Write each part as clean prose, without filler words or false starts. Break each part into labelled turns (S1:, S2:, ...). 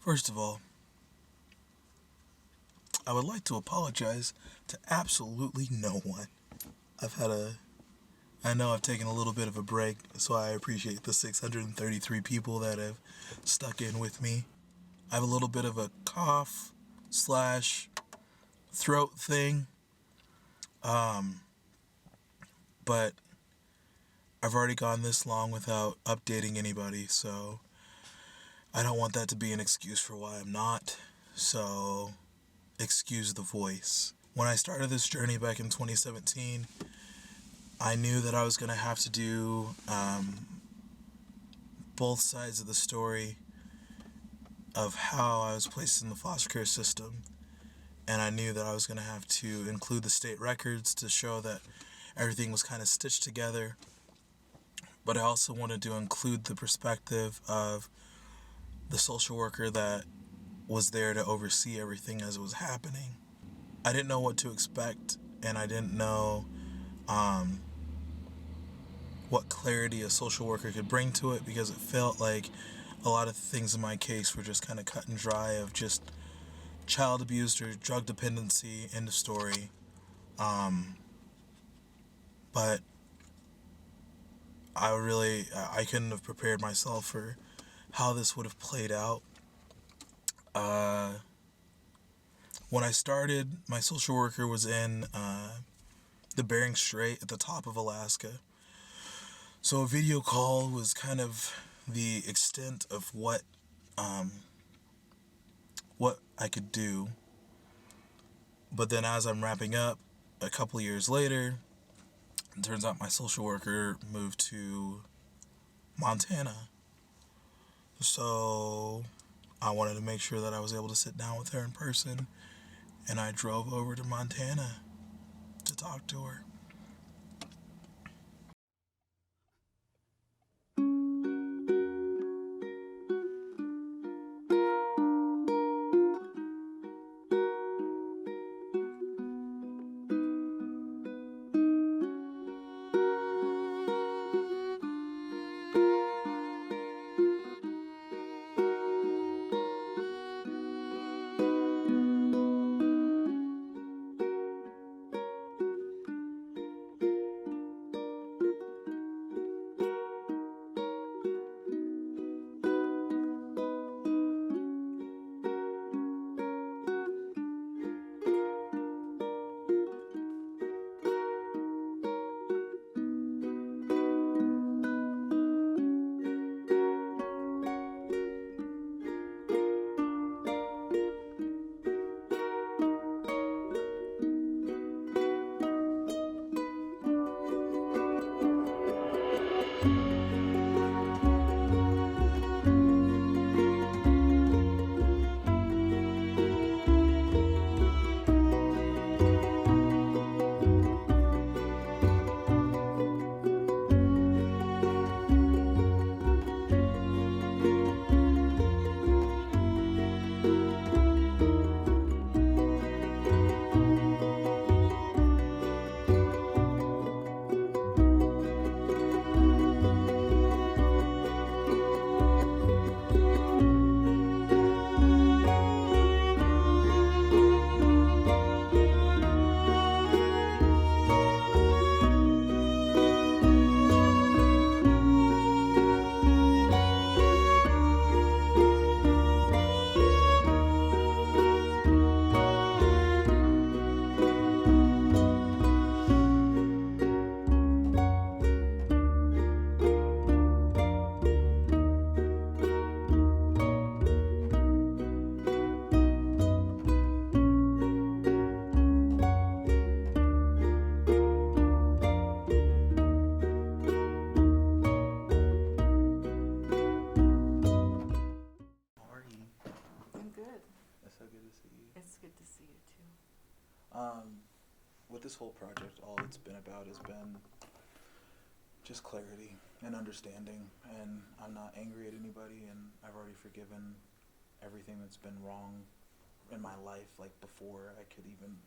S1: First of all, I would like to apologize to absolutely no one. I know I've taken a little bit of a break, so I appreciate the 633 people that have stuck in with me. I have a little bit of a cough slash throat thing, but I've already gone this long without updating anybody, so I don't want that to be an excuse for why I'm not. So, excuse the voice. When I started this journey back in 2017, I knew that I was going to have to do both sides of the story of how I was placed in the foster care system. And I knew that I was going to have to include the state records to show that everything was kind of stitched together. But I also wanted to include the perspective of the social worker that was there to oversee everything as it was happening. I didn't know what to expect, and I didn't know what clarity a social worker could bring to it, because it felt like a lot of things in my case were just kind of cut and dry of just child abuse or drug dependency, end of story. But I couldn't have prepared myself for how this would have played out. When I started, my social worker was in the Bering Strait at the top of Alaska. So a video call was kind of the extent of what I could do. But then as I'm wrapping up, a couple of years later, it turns out my social worker moved to Montana. So I wanted to make sure that I was able to sit down with her in person, and I drove over to Montana to talk to her. With this whole project, all it's been about has been just clarity and understanding, and I'm not angry at anybody, and I've already forgiven everything that's been wrong in my life, like before I could even,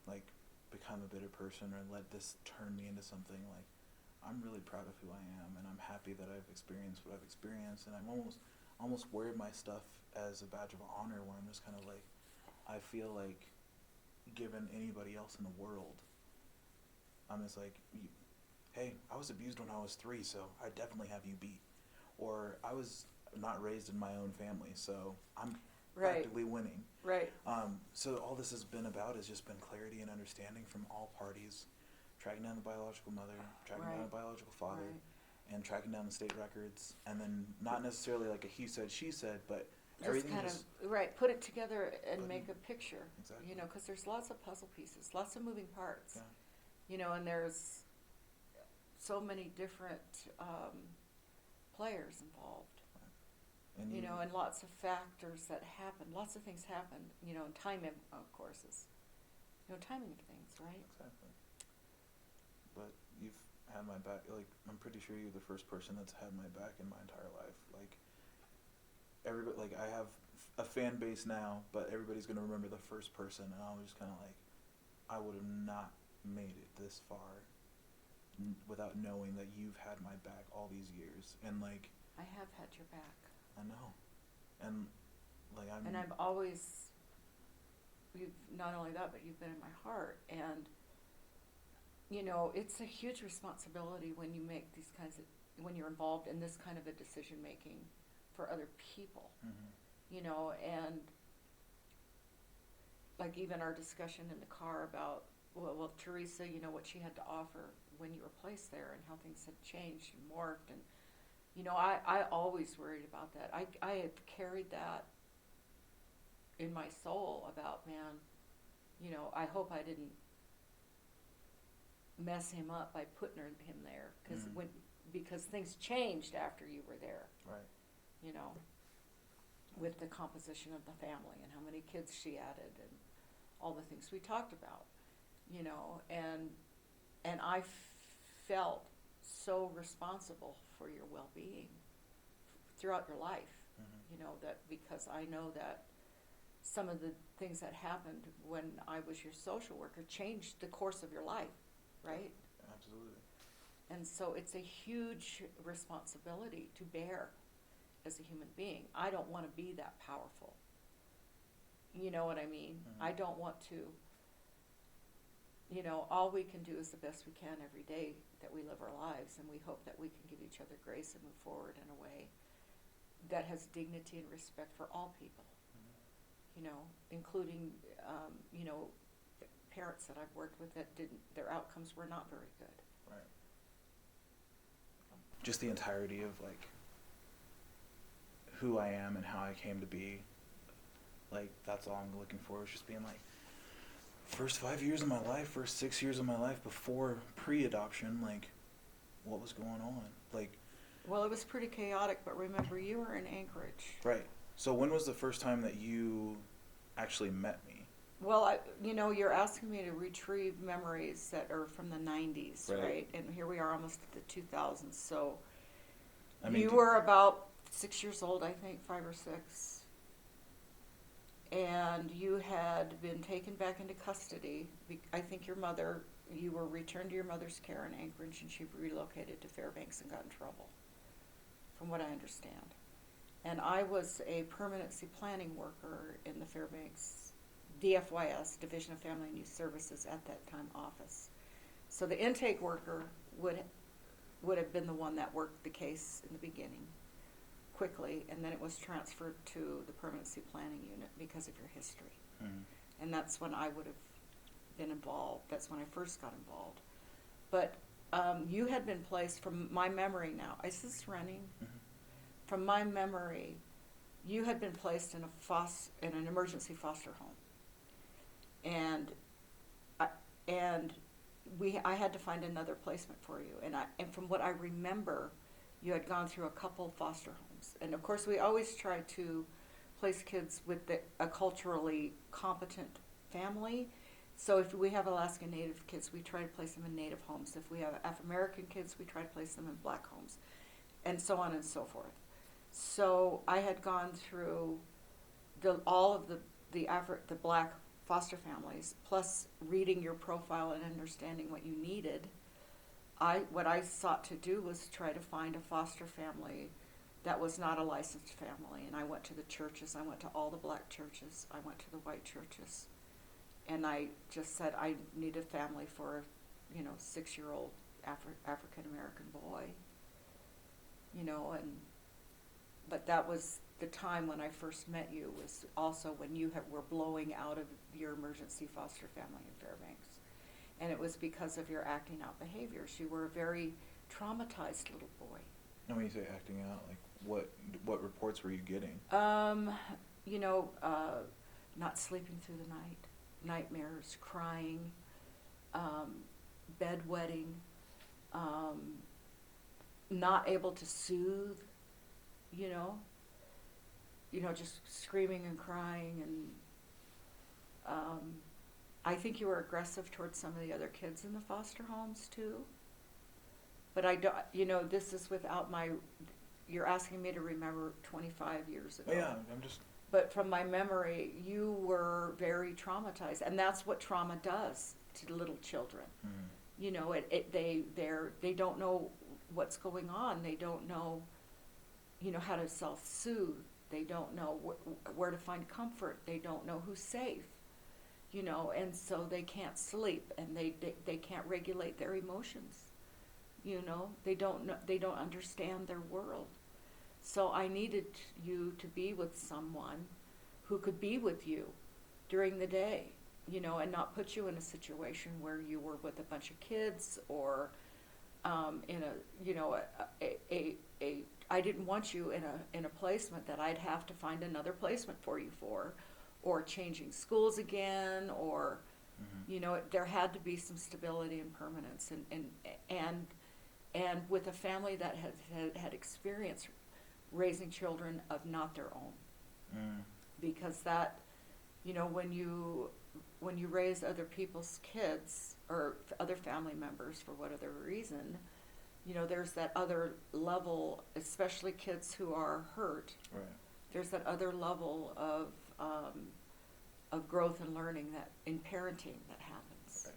S1: like become a bitter person or let this turn me into something. Like, I'm really proud of who I am, and I'm happy that I've experienced what I've experienced, and almost wear my stuff as a badge of honor, where I'm just kind of like, I feel like, given anybody else in the world, I'm just like, hey, I was abused when I was 3, so I definitely have you beat. Or I was not raised in my own family, so I'm practically winning.
S2: Right.
S1: So all this has been about has just been clarity and understanding from all parties, tracking down the biological mother, tracking down the biological father, and tracking down the state records, and then not necessarily like a he said, she said, but
S2: Just
S1: everything
S2: kind
S1: just
S2: of, put it together and make a picture.
S1: Exactly.
S2: You know, because there's lots of puzzle pieces, lots of moving parts.
S1: Yeah.
S2: You know, and there's so many different players involved.
S1: And
S2: you know, and lots of factors that happen. Lots of things happen. You know, and timing, of course, is, timing of things, right?
S1: Exactly. But you've had my back. Like, I'm pretty sure you're the first person that's had my back in my entire life. Like, everybody, like, I have a fan base now, but everybody's gonna remember the first person, and I was just kind of like, I would have not made it this far without knowing that you've had my back all these years, and like.
S2: I have had your back.
S1: I know, and like
S2: And I've always, you've not only that, but you've been in my heart, and it's a huge responsibility when you make these kinds of, when you're involved in this kind of a decision making for other people, and like even our discussion in the car about well Teresa, what she had to offer when you were placed there and how things had changed and morphed and. I always worried about that. I had carried that in my soul about, man, I hope I didn't mess him up by putting him there. Because things changed after you were there.
S1: Right.
S2: With the composition of the family and how many kids she added and all the things we talked about, and I felt so responsible for your well-being throughout your life, that because I know that some of the things that happened when I was your social worker changed the course of your life, right?
S1: Absolutely.
S2: And so it's a huge responsibility to bear as a human being. I don't want to be that powerful. You know what I mean? I don't want to, all we can do is the best we can every day that we live our lives, and we hope that we can give each other grace and move forward in a way that has dignity and respect for all people, including, parents that I've worked with that their outcomes were not very good.
S1: Right. Just the entirety of, like, who I am and how I came to be, like, that's all I'm looking for, is just being like, first 5 years of my life, first 6 years of my life before pre-adoption, like, what was going on? Like,
S2: well, it was pretty chaotic, but remember, you were in Anchorage.
S1: Right. So when was the first time that you actually met me?
S2: Well, you're asking me to retrieve memories that are from the 90s, right? And here we are almost at the 2000s. So you were about 6 years old, I think, 5 or 6. And you had been taken back into custody. I think you were returned to your mother's care in Anchorage, and she relocated to Fairbanks and got in trouble, from what I understand. And I was a permanency planning worker in the Fairbanks DFYS, Division of Family and Youth Services, at that time office. So the intake worker would have been the one that worked the case in the beginning quickly, and then it was transferred to the permanency planning unit because of your history. And that's when I would have been involved. That's when I first got involved. But you had been placed, from my memory now, is this running? From my memory, you had been placed in an emergency foster home. And I had to find another placement for you. And from what I remember, you had gone through a couple foster homes. And of course, we always try to place kids with a culturally competent family. So if we have Alaska Native kids, we try to place them in Native homes. If we have African American kids, we try to place them in Black homes, and so on and so forth. So I had gone through all of the Black foster families, plus reading your profile and understanding what you needed. What I sought to do was try to find a foster family that was not a licensed family. And I went to the churches. I went to all the black churches. I went to the white churches. And I just said, I need a family for a, 6-year-old African-American boy. But that was the time when I first met you, was also when you were blowing out of your emergency foster family in Fairbanks. And it was because of your acting out behaviors. You were a very traumatized little boy.
S3: And when you say acting out, like what reports were you getting?
S2: Not sleeping through the night, nightmares, crying, bedwetting, not able to soothe, just screaming and crying. And I think you were aggressive towards some of the other kids in the foster homes too. But I don't, this is without you're asking me to remember 25 years ago.
S3: Oh, yeah, I'm just...
S2: But from my memory, you were very traumatized, and that's what trauma does to little children. They don't know what's going on. They don't know, how to self-soothe. They don't know where to find comfort. They don't know who's safe, and so they can't sleep, and they can't regulate their emotions. They don't understand their world. So I needed you to be with someone who could be with you during the day, and not put you in a situation where you were with a bunch of kids or I didn't want you in a placement that I'd have to find another placement for you for, or changing schools again, or there had to be some stability and permanence, and with a family that had experienced raising children of not their own, because that, when you raise other people's kids or other family members for whatever reason, there's that other level, especially kids who are hurt.
S3: Right.
S2: There's that other level of growth and learning that in parenting that happens.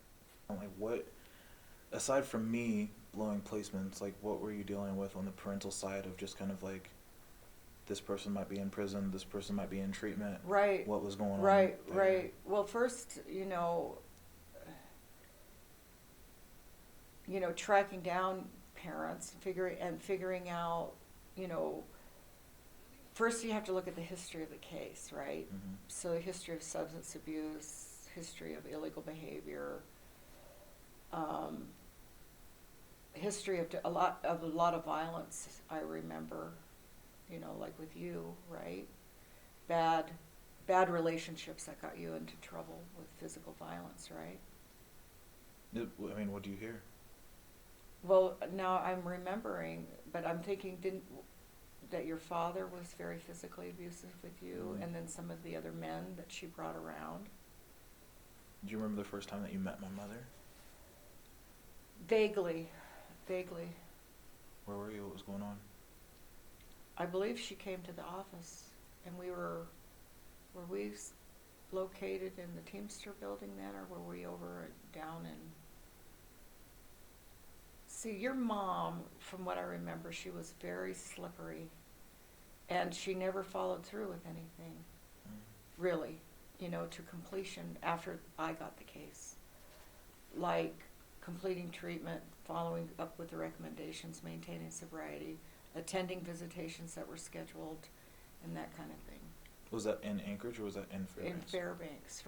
S3: Right. Like what, aside from me blowing placements, like what were you dealing with on the parental side of just kind of like, this person might be in prison, this person might be in treatment.
S2: Right.
S3: What was going on?
S2: Right. Well, first, tracking down parents, figuring out, first you have to look at the history of the case, right?
S3: Mm-hmm.
S2: So the history of substance abuse, history of illegal behavior, history of a lot of violence. I remember, like with you, right? Bad relationships that got you into trouble with physical violence, right?
S3: I mean, what do you hear?
S2: Well, now I'm remembering, but I'm thinking, that your father was very physically abusive with you, and then some of the other men that she brought around.
S3: Do you remember the first time that you met my mother?
S2: Vaguely.
S3: Where were you? What was going on?
S2: I believe she came to the office, and were we located in the Teamster building then, or were we down in... See, your mom, from what I remember, she was very slippery, and she never followed through with anything, really, to completion after I got the case. Like completing treatment, following up with the recommendations, maintaining sobriety, attending visitations that were scheduled, and that kind of thing.
S3: Was that in Anchorage or was that in Fairbanks?
S2: In Fairbanks,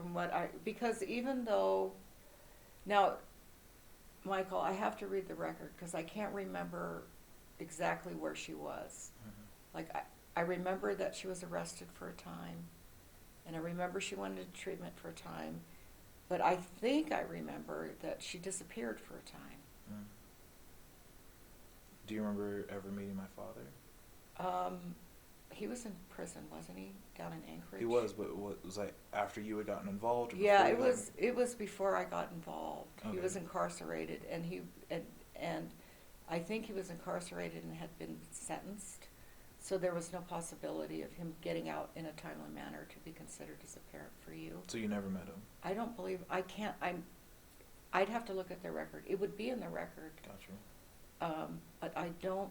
S2: because even though, now, Michael, I have to read the record because I can't remember exactly where she was. Mm-hmm. Like, I remember that she was arrested for a time, and I remember she went into treatment for a time, but I think I remember that she disappeared for a time.
S3: Mm. Do you remember ever meeting my father?
S2: He was in prison, wasn't he, down in Anchorage?
S3: He was, but what was like after you had gotten involved? Or
S2: yeah, it was before I got involved.
S3: Okay.
S2: He was incarcerated, and and I think he was incarcerated and had been sentenced, so there was no possibility of him getting out in a timely manner to be considered as a parent for you.
S3: So you never met him?
S2: I don't believe, I'd have to look at the record. It would be in the record.
S3: Gotcha.
S2: But I don't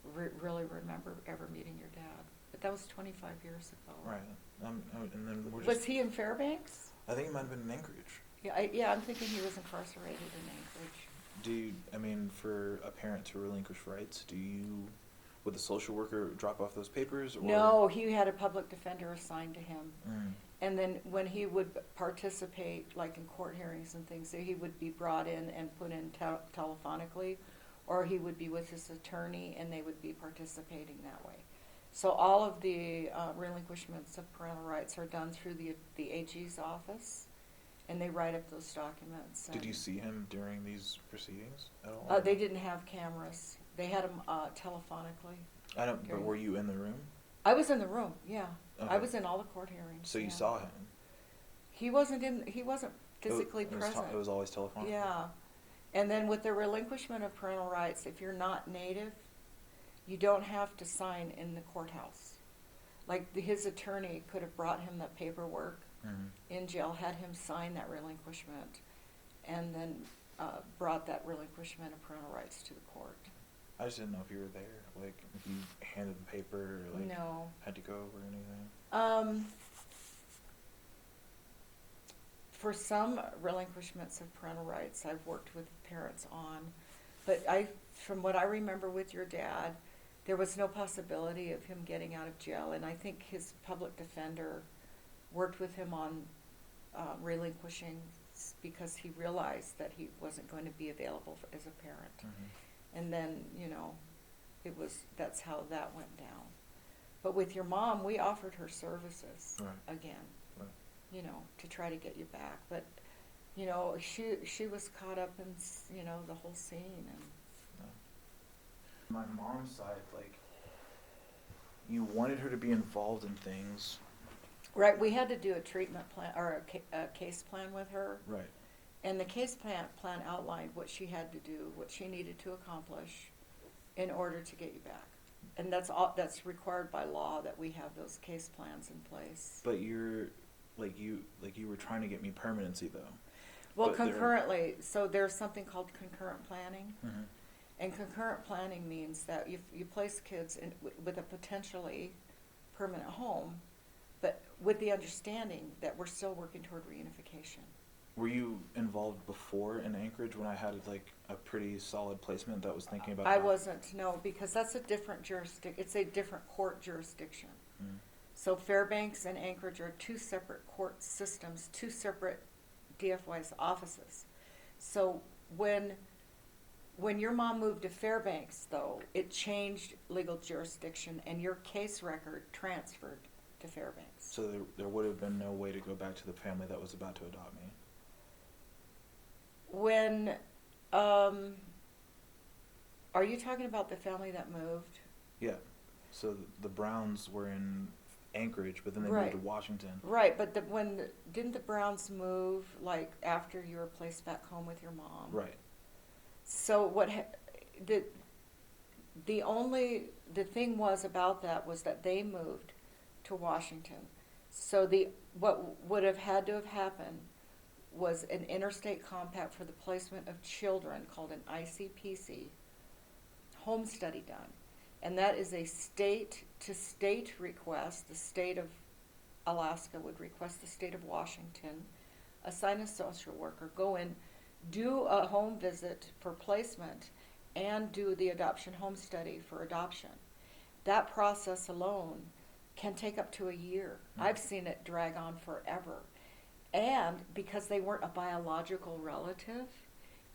S2: really remember ever meeting your dad. But that was 25 years ago.
S3: Right. And then we're just.
S2: Was he in Fairbanks?
S3: I think it might have been in Anchorage.
S2: Yeah, I'm thinking he was incarcerated in Anchorage.
S3: Do you, I mean, for a parent to relinquish rights, would the social worker drop off those papers? Or?
S2: No, he had a public defender assigned to him.
S3: Mm.
S2: And then when he would participate, like in court hearings and things, so he would be brought in and put in telephonically, or he would be with his attorney and they would be participating that way. So all of the relinquishments of parental rights are done through the AG's office, and they write up those documents.
S3: Did you see him during these proceedings at all?
S2: They didn't have cameras. They had him telephonically.
S3: I don't. But were you in the room?
S2: I was in the room. Yeah,
S3: Okay.
S2: I was in all the court hearings.
S3: So you
S2: yeah.
S3: saw him.
S2: He wasn't in. He wasn't physically present.
S3: It was always telephonic.
S2: Yeah, and then with the relinquishment of parental rights, if you're not native, you don't have to sign in the courthouse. Like his attorney could have brought him that paperwork in jail, had him sign that relinquishment, and then brought that relinquishment of parental rights to the court.
S3: I just didn't know if you were there, like if you handed the paper, or like
S2: No.
S3: had to go over anything.
S2: For some relinquishments of parental rights, I've worked with parents on, but from what I remember with your dad, there was no possibility of him getting out of jail, and I think his public defender worked with him on relinquishing because he realized that he wasn't going to be available as a parent.
S3: Mm-hmm.
S2: And then, that's how that went down. But with your mom, we offered her services again, to try to get you back. But, she was caught up in, the whole scene. And
S3: my mom's side, like, you wanted her to be involved in things.
S2: right, we had to do a treatment plan or a case plan with her.
S3: Right.
S2: And the case plan outlined what she had to do, what she needed to accomplish in order to get you back. And that's required by law that we have those case plans in place.
S3: But you were trying to get me permanency though.
S2: Well,
S3: but
S2: concurrently, so there's something called concurrent planning.
S3: Mm-hmm.
S2: And concurrent planning means that you place kids with a potentially permanent home, but with the understanding that we're still working toward reunification.
S3: Were you involved before in Anchorage when I had like a pretty solid placement that was thinking about
S2: I
S3: that?
S2: wasn't, no, because that's a different jurisdiction. It's a different court jurisdiction.
S3: Mm.
S2: So Fairbanks and Anchorage are two separate court systems, two separate DFY's offices. So when your mom moved to Fairbanks, though, it changed legal jurisdiction, and your case record transferred to Fairbanks.
S3: So there would have been no way to go back to the family that was about to adopt me.
S2: When, are you talking about the family that moved?
S3: Yeah. So the Browns were in Anchorage, but then they
S2: Right.
S3: moved to Washington.
S2: Right, but didn't the Browns move like after you were placed back home with your mom?
S3: Right.
S2: So the thing was about that was that they moved to Washington. So what would have had to have happened was an interstate compact for the placement of children called an ICPC home study done. And that is a state-to-state request. The state of Alaska would request the state of Washington, assign a social worker, go in, do a home visit for placement, and do the adoption home study for adoption. That process alone can take up to a year.
S3: Mm. I've
S2: I've seen it drag on forever. And because they weren't a biological relative,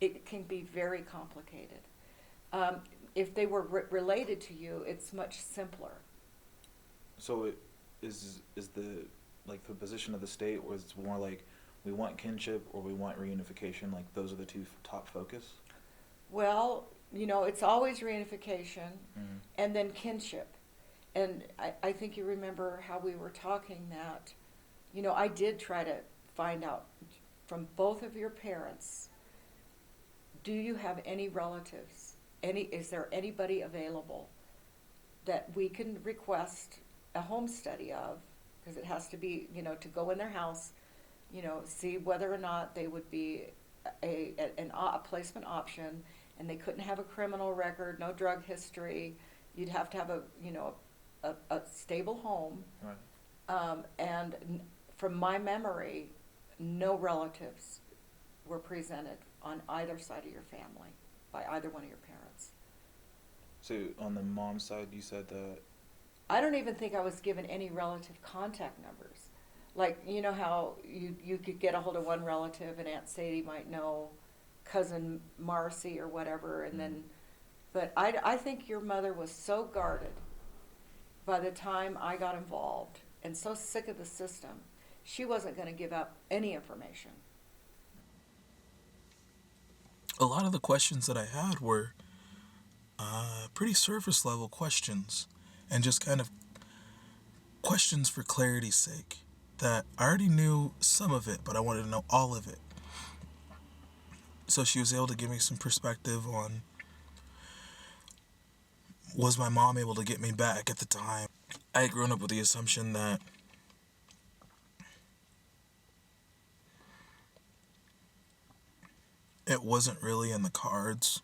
S2: it can be very complicated. If they were related to you, it's much simpler.
S3: So it is the position of the state was it's more like we want kinship or we want reunification, like those are the two top focus?
S2: Well, it's always reunification
S3: Mm-hmm.
S2: and then kinship. And I think you remember how we were talking that, I did try to find out from both of your parents, do you have any relatives? Is there anybody available that we can request a home study of? Because it has to be, to go in their house, see whether or not they would be a placement option, and they couldn't have a criminal record, no drug history, You'd have to have a stable home.
S3: Right.
S2: And from my memory, no relatives were presented on either side of your family by either one of your parents.
S3: So on the mom's side, you said that.
S2: I don't even think I was given any relative contact numbers. Like, you know how you could get a hold of one relative and Aunt Sadie might know cousin Marcy or whatever, and then, but I think your mother was so guarded by the time I got involved and so sick of the system, she wasn't going to give up any information.
S1: A lot of the questions that I had were pretty surface level questions, and just kind of questions for clarity's sake, that I already knew some of it, but I wanted to know all of it. So she was able to give me some perspective on, was my mom able to get me back at the time? I had grown up with the assumption that it wasn't really in the cards,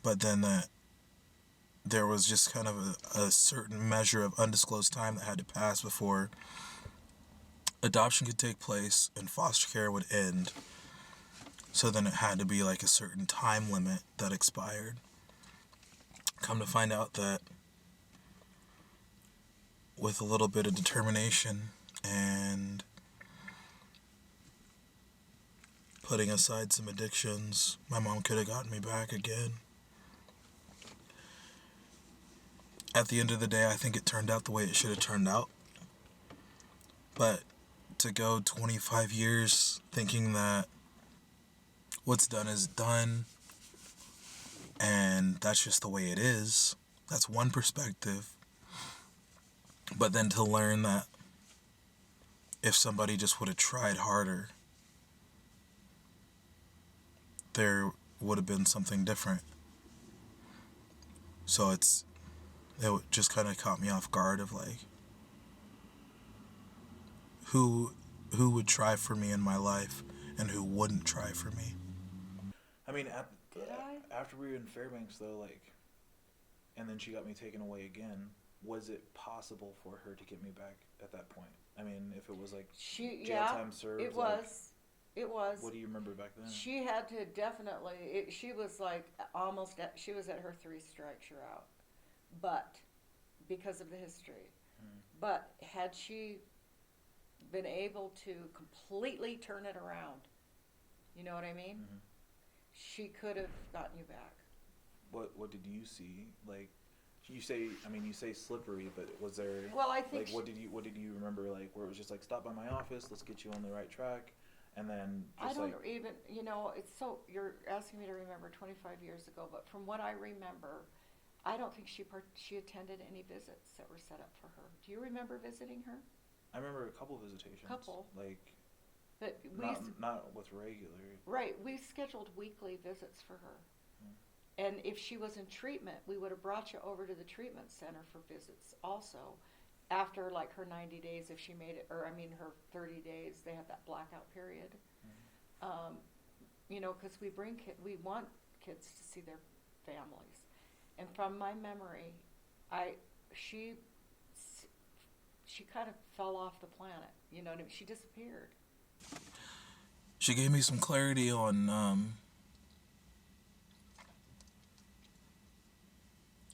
S1: but then that there was just kind of a certain measure of undisclosed time that had to pass before adoption could take place and foster care would end. So then it had to be like a certain time limit that expired. Come to find out that with a little bit of determination and putting aside some addictions, my mom could have gotten me back again. At the end of the day, I think it turned out the way it should have turned out. But to go 25 years thinking that what's done is done and that's just the way it is, that's one perspective. But then to learn that if somebody just would have tried harder, there would have been something different. So it just kind of caught me off guard of like, who would try for me in my life and who wouldn't try for me.
S3: I mean,
S2: Did I?
S3: after we were in Fairbanks, though, like, and then she got me taken away again. Was it possible for her to get me back at that point? I mean, if it was like jail time served,
S2: it
S3: like,
S2: was. It was.
S3: What do you remember back then?
S2: She had to definitely. She was like almost. She was at her 3 strikes, you're out. But because of the history, but had she been able to completely turn it around, you know what I mean?
S3: Mm-hmm.
S2: She could have gotten you back.
S3: What did you see? Like, you say slippery, but was there?
S2: Well, I think.
S3: Like, what did you remember? Like, where it was just like, stop by my office, let's get you on the right track, and then just
S2: I don't even. It's so. You're asking me to remember 25 years ago, but from what I remember, I don't think she attended any visits that were set up for her. Do you remember visiting her?
S3: I remember a couple visitations. Like,
S2: but
S3: not with regular.
S2: Right, we scheduled weekly visits for her. And if she was in treatment, we would have brought you over to the treatment center for visits also. After like her 90 days, if she made it, or her 30 days, they have that blackout period. Because we want kids to see their families. And from my memory, she kind of fell off the planet. You know what I mean? She disappeared.
S1: She gave me some clarity on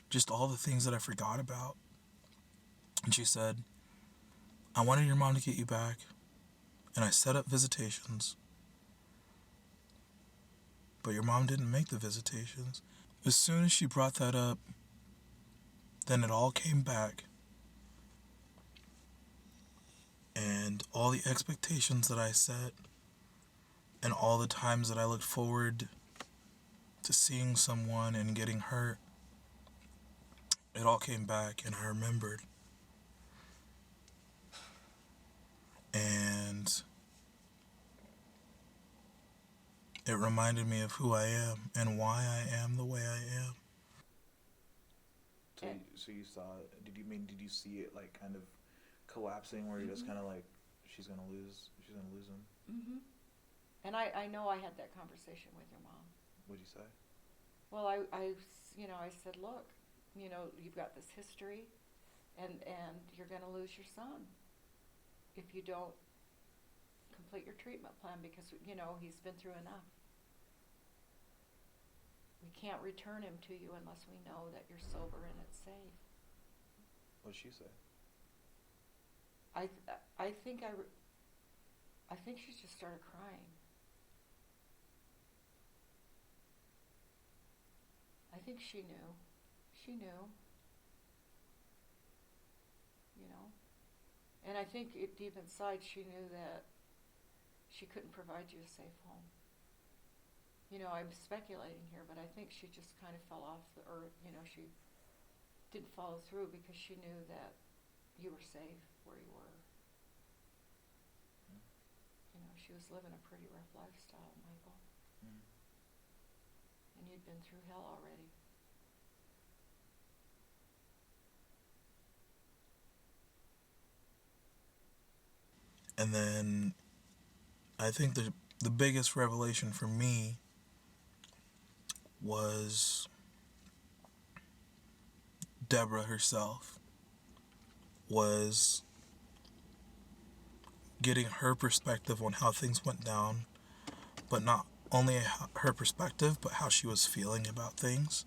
S1: just all the things that I forgot about. And she said, I wanted your mom to get you back, and I set up visitations, but your mom didn't make the visitations. As soon as she brought that up, then it all came back. And all the expectations that I set, and all the times that I looked forward to seeing someone and getting hurt, it all came back, and I remembered. And it reminded me of who I am and why I am the way I am.
S3: So you saw it. Did you see it like kind of collapsing, where you're just kind of like, she's gonna lose him?
S2: Mm-hmm. And I know I had that conversation with your mom.
S3: What'd you say?
S2: Well, I said, look, you know, you've got this history, and you're going to lose your son if you don't complete your treatment plan, because, you know, he's been through enough. We can't return him to you unless we know that you're sober and it's safe.
S3: What'd she say?
S2: I think she just started crying. I think she knew. She knew. You know? And I think deep inside she knew that she couldn't provide you a safe home. You know, I'm speculating here, but I think she just kind of fell off the earth. You know, she didn't follow through because she knew that you were safe where you were. You know, she was living a pretty rough lifestyle, Michael. And you'd been through hell already.
S1: And then I think the biggest revelation for me was Deborah herself, was getting her perspective on how things went down, but not only her perspective, but how she was feeling about things.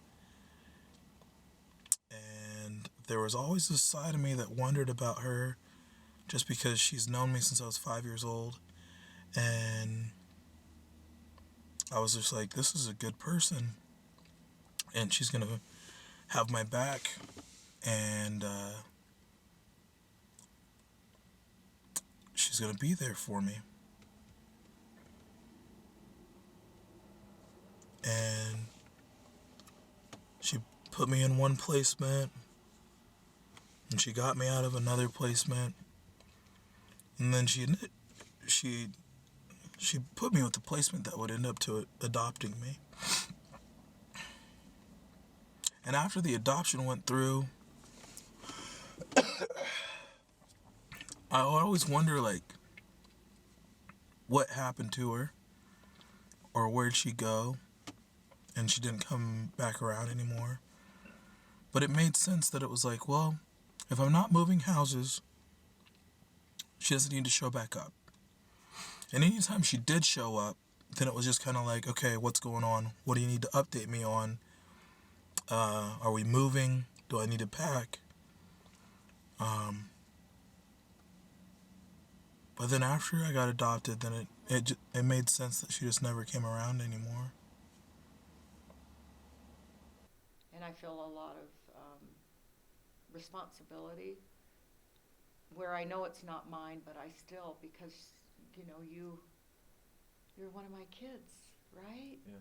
S1: And there was always this side of me that wondered about her, just because she's known me since I was 5 years old. And I was just like, this is a good person. And she's going to have my back. And she's going to be there for me. And she put me in one placement. And she got me out of another placement. And then she put me with the placement that would end up to adopting me. And after the adoption went through, I always wonder, like, what happened to her, or where'd she go, and she didn't come back around anymore. But it made sense that it was like, well, if I'm not moving houses, she doesn't need to show back up. And anytime she did show up, then it was just kind of like, okay, what's going on? What do you need to update me on? Are we moving? Do I need to pack? But then after I got adopted, then it made sense that she just never came around anymore.
S2: And I feel a lot of responsibility, where I know it's not mine, but I still, because, you know, you're one of my kids, right?
S3: Yeah.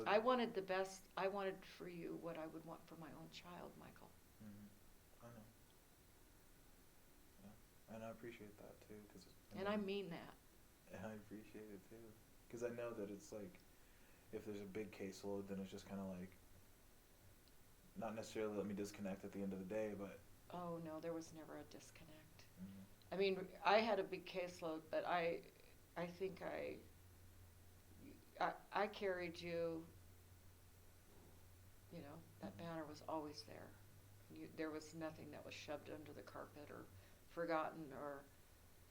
S2: I wanted the best. I wanted for you what I would want for my own child, Michael.
S3: I know. Yeah. And I appreciate that too,
S2: And I mean that.
S3: And I appreciate it too, because I know that it's like, if there's a big caseload, then it's just kind of like, not necessarily let me disconnect at the end of the day, but.
S2: Oh no, there was never a disconnect. I mean, I had a big caseload, but I think I carried you. You know, that banner was always there. There was nothing that was shoved under the carpet or forgotten or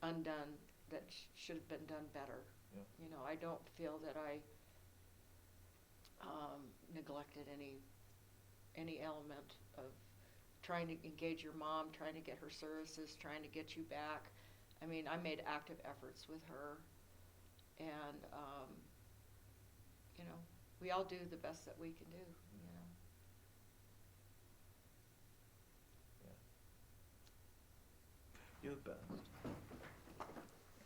S2: undone that should have been done better.
S3: Yeah.
S2: You know, I don't feel that I neglected any element of trying to engage your mom, trying to get her services, trying to get you back. I mean, I made active efforts with her, and you know, we all do the best that we can do. You know.
S3: Yeah. You're the best.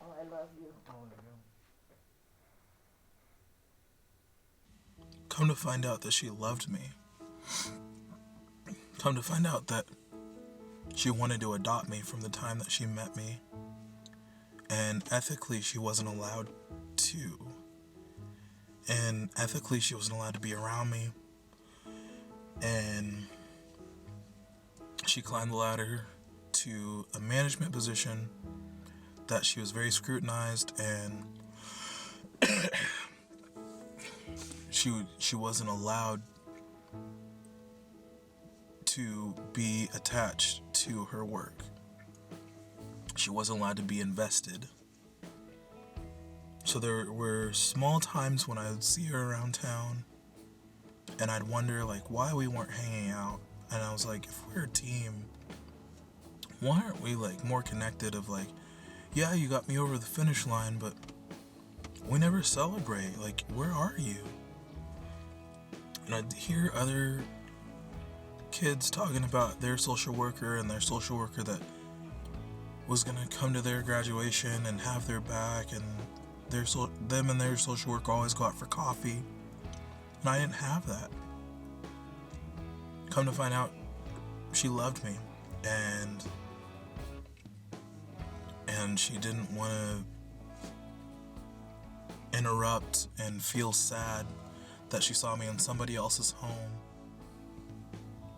S2: Oh, I love you.
S3: Oh, there you go.
S1: Come to find out that she loved me. Come to find out that she wanted to adopt me from the time that she met me. And ethically, she wasn't allowed to. And ethically, she wasn't allowed to be around me. And she climbed the ladder to a management position that she was very scrutinized, and she wasn't allowed to be attached to her work. She wasn't allowed to be invested. So there were small times when I would see her around town and I'd wonder like why we weren't hanging out. And I was like, if we're a team, why aren't we like more connected of like, yeah, you got me over the finish line, but we never celebrate. Like, where are you? And I'd hear other kids talking about their social worker and their social worker that was gonna come to their graduation and have their back, and them and their social worker always go out for coffee. And I didn't have that. Come to find out, she loved me, and she didn't want to interrupt and feel sad that she saw me in somebody else's home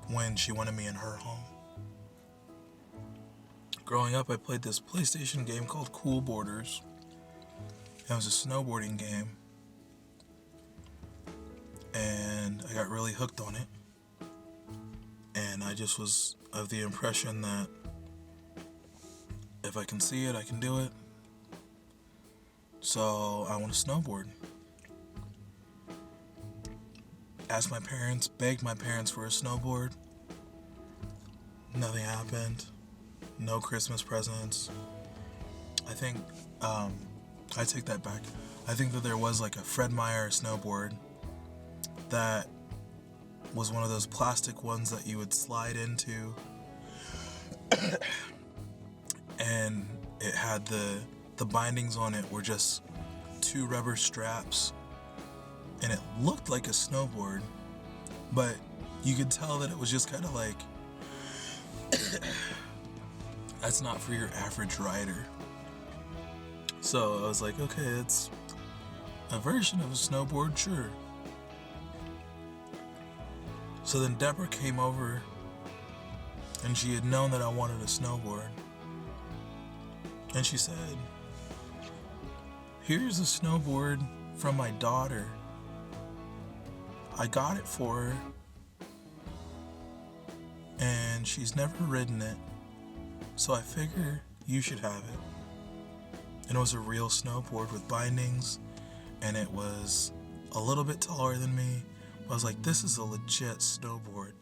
S1: when she wanted me in her home. Growing up, I played this PlayStation game called Cool Borders. It was a snowboarding game, and I got really hooked on it. And I just was of the impression that if I can see it, I can do it. So I want to snowboard. Asked my parents, begged my parents for a snowboard. Nothing happened. No Christmas presents. I think, I take that back. I think that there was like a Fred Meyer snowboard that was one of those plastic ones that you would slide into. And it had the bindings on it were just 2 rubber straps. And it looked like a snowboard, but you could tell that it was just kind of like, that's not for your average rider. So I was like, okay, it's a version of a snowboard, sure. So then Deborah came over, and she had known that I wanted a snowboard. And she said, here's a snowboard from my daughter. I got it for her, and she's never ridden it, so I figure you should have it. And it was a real snowboard with bindings, and it was a little bit taller than me. I was like, this is a legit snowboard.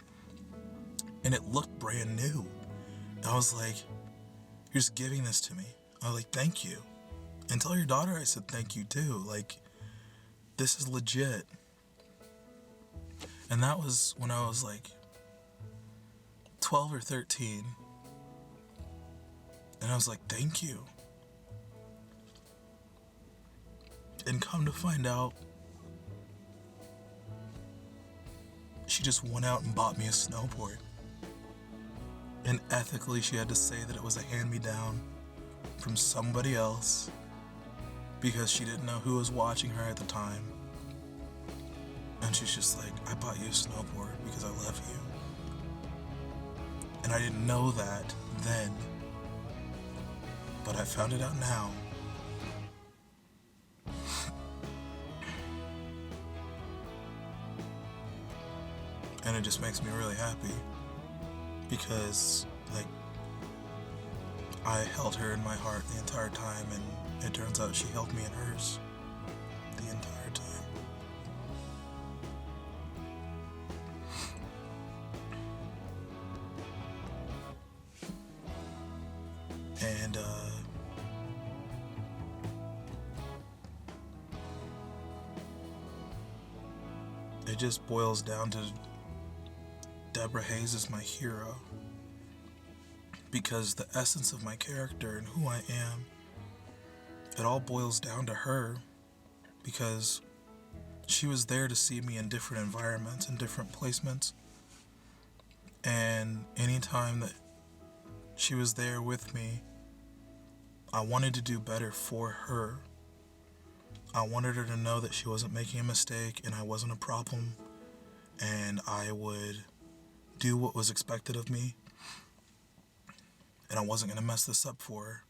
S1: And it looked brand new. And I was like, you're just giving this to me. I was like, thank you. And tell your daughter I said thank you too. Like, this is legit. And that was when I was like 12 or 13. And I was like, thank you. And come to find out, she just went out and bought me a snowboard. And ethically, she had to say that it was a hand-me-down from somebody else because she didn't know who was watching her at the time. And she's just like, I bought you a snowboard because I love you. And I didn't know that then, but I found it out now. And it just makes me really happy because, like, I held her in my heart the entire time, and it turns out she held me in hers the entire time. And, it just boils down to Deborah Hayes is my hero because the essence of my character and who I am, it all boils down to her because she was there to see me in different environments and different placements. And anytime that she was there with me, I wanted to do better for her. I wanted her to know that she wasn't making a mistake and I wasn't a problem, and I would do what was expected of me, and I wasn't going to mess this up for her.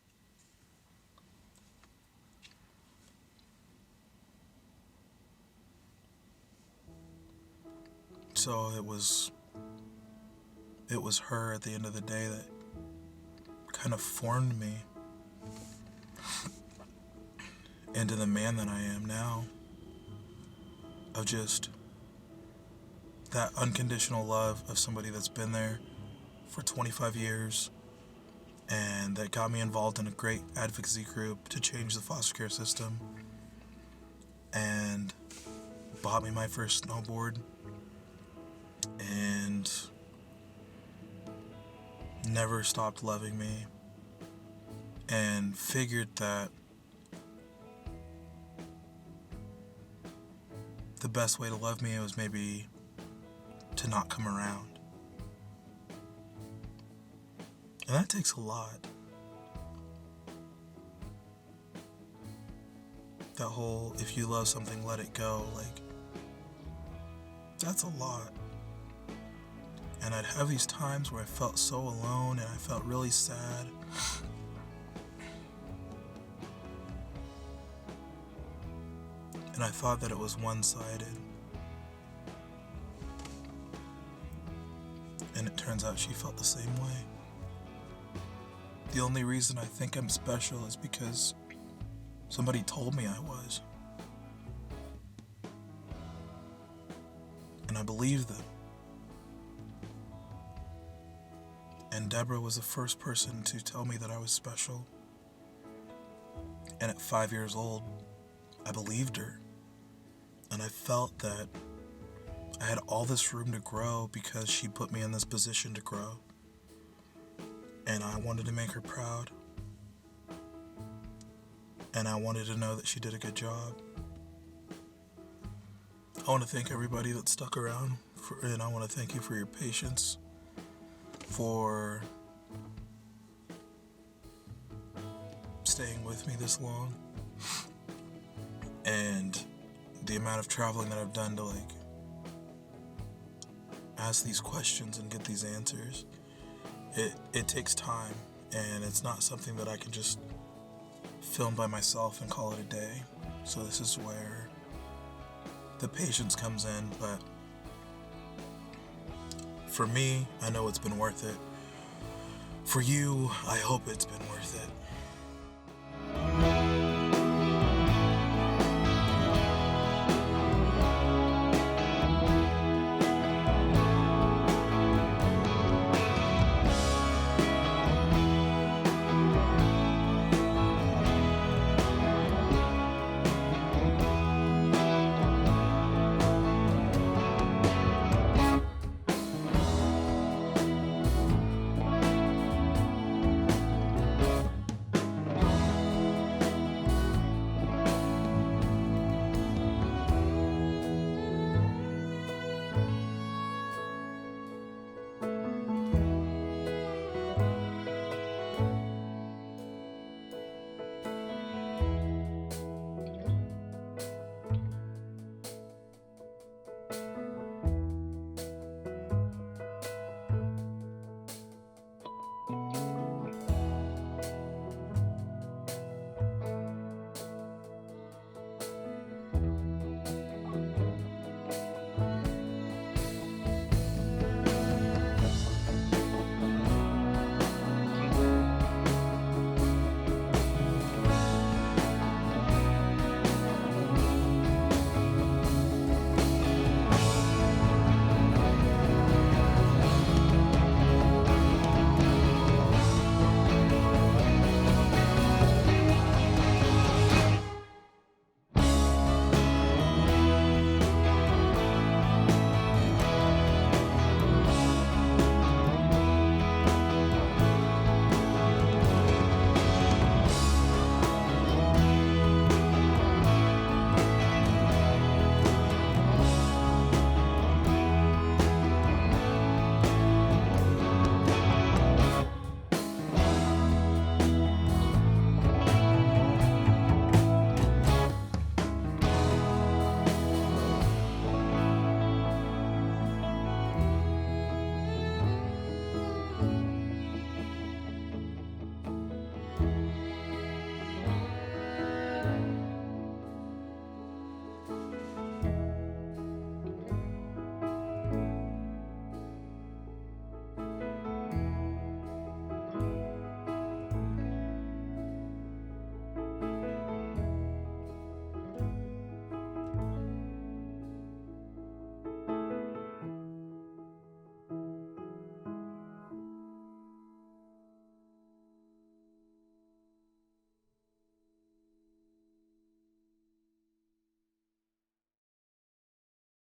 S1: So it was her at the end of the day that kind of formed me into the man that I am now, of just that unconditional love of somebody that's been there for 25 years and that got me involved in a great advocacy group to change the foster care system and bought me my first snowboard and never stopped loving me, and figured that the best way to love me was maybe to not come around. And that takes a lot. That whole, if you love something, let it go, like, that's a lot. And I'd have these times where I felt so alone and I felt really sad. And I thought that it was one-sided. And it turns out she felt the same way. The only reason I think I'm special is because somebody told me I was. And I believed them. And Deborah was the first person to tell me that I was special. And at 5 years old, I believed her. And I felt that I had all this room to grow because she put me in this position to grow. And I wanted to make her proud. And I wanted to know that she did a good job. I want to thank everybody that stuck around, and I want to thank you for your patience, for staying with me this long, and the amount of traveling that I've done to ask these questions and get these answers. It takes time, and it's not something that I can just film by myself and call it a day. So this is where the patience comes in, but for me, I know it's been worth it. For you, I hope it's been worth it.